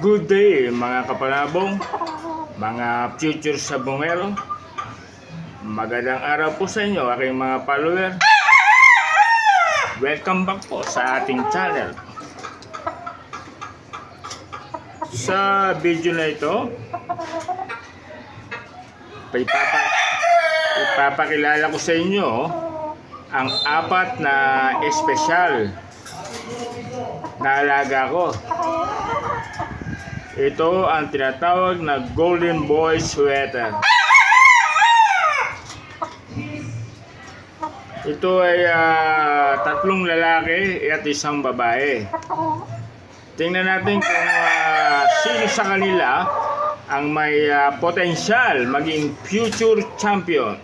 Good day mga kapanabong, mga future sabongero. Magandang araw po sa inyo aking mga follower. Welcome back po sa ating channel. Sa video na ito, ipapakilala ko sa inyo ang apat na espesyal na alaga ko. Ito ang tinatawag na Golden Boy Sweater. Ito ay tatlong lalaki at isang babae. Tingnan natin kung sino sa kanila ang may potensyal maging future champion.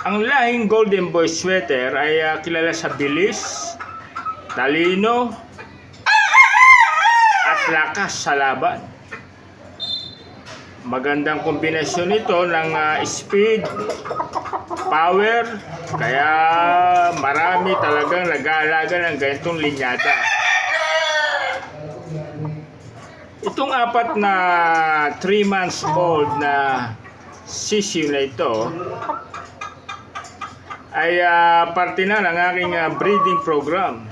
Ang lahing Golden Boy Sweater ay kilala sa bilis, talino, at lakas sa laban. Magandang kombinasyon nito ng speed, power, kaya marami talagang nag-aalaga ng ganitong linyada. Itong apat na 3 months old na sisiw na ito ay parte na ng aking breeding program.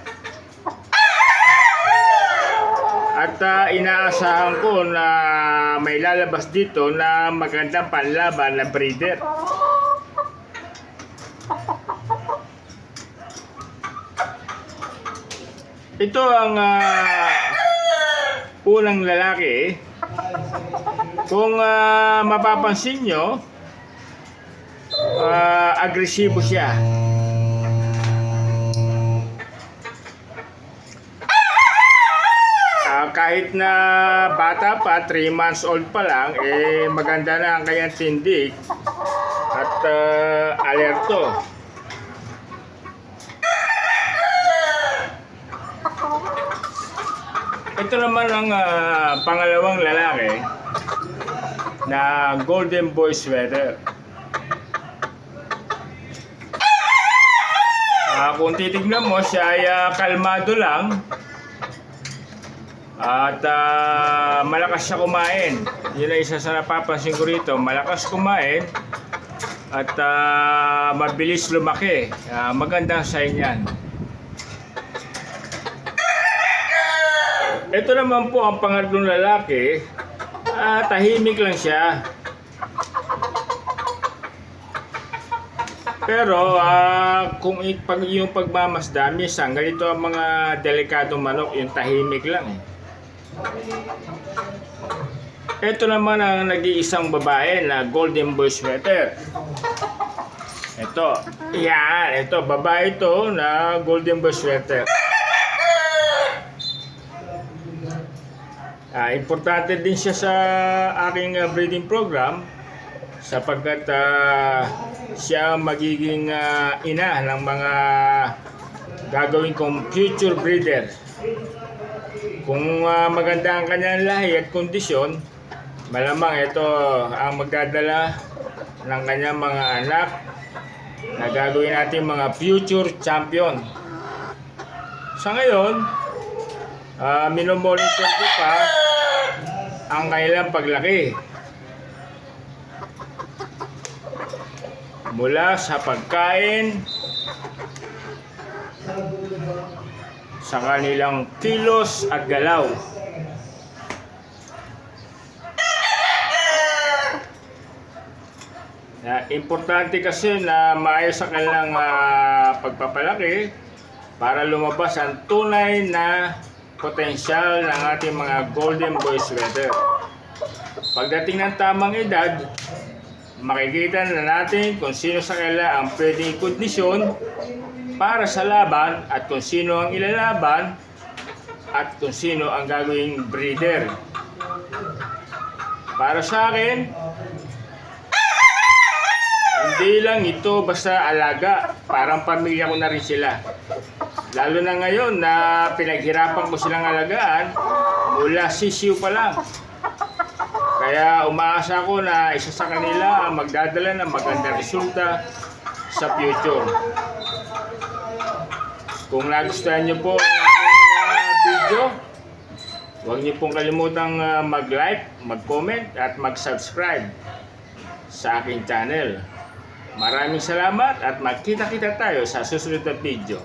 At inaasahan ko na may lalabas dito na magandang panlaban na breeder. Ito ang unang lalaki. Kung mapapansin nyo, agresibo siya. Kahit na bata pa, 3 months old pa lang, maganda na ang kanyang tindig at alerto. Ito naman ang pangalawang lalaki na Golden Boy Sweater. Kung titignan mo, siya ay kalmado lang. At malakas siya kumain. Yun ay isa sa napapansin ko rito. Malakas kumain at mabilis lumaki. Magandang sign yan. Ito naman po ang pangatlong lalaki. Tahimik lang siya. Pero kung yung pagmamasdan, minsan ganito ang mga delikadong manok, yung tahimik lang Ito naman ang nag-iisang babae na Golden Boy Sweater. Ito, yan, ito, babae ito na Golden Boy Sweater. Importante din siya sa aking breeding program sapagkat siya magiging ina ng mga gagawin kong future breeder. Kung maganda ang kanyang lahi at kondisyon, malamang ito ang magdadala ng kanyang mga anak na gagawin natin mga future champion. Sa ngayon, minomonitor ko pa ang kanilang paglaki. Mula sa pagkain, sa kanilang kilos at galaw. Importante kasi na maayos sa kanilang pagpapalaki para lumabas ang tunay na potensyal ng ating mga Golden Boy Sweater. Pagdating ng tamang edad, makikita na natin kung sino sa kanila ang pwedeng kondisyon para sa laban at kung sino ang ilalaban at kung sino ang gagawing breeder. Para sa akin, hindi lang ito basta alaga, parang pamilya ko na rin sila. Lalo na ngayon na pinaghirapan ko silang alagaan mula sisiw pa lang. Kaya umaasa ko na isa sa kanila ang magdadala ng magandang resulta sa future. Kung nagustuhan nyo po ang aking video, video. Huwag niyo pong kalimutang mag-like, mag-comment at mag-subscribe sa aking channel. Maraming salamat at magkita-kita tayo sa susunod na video.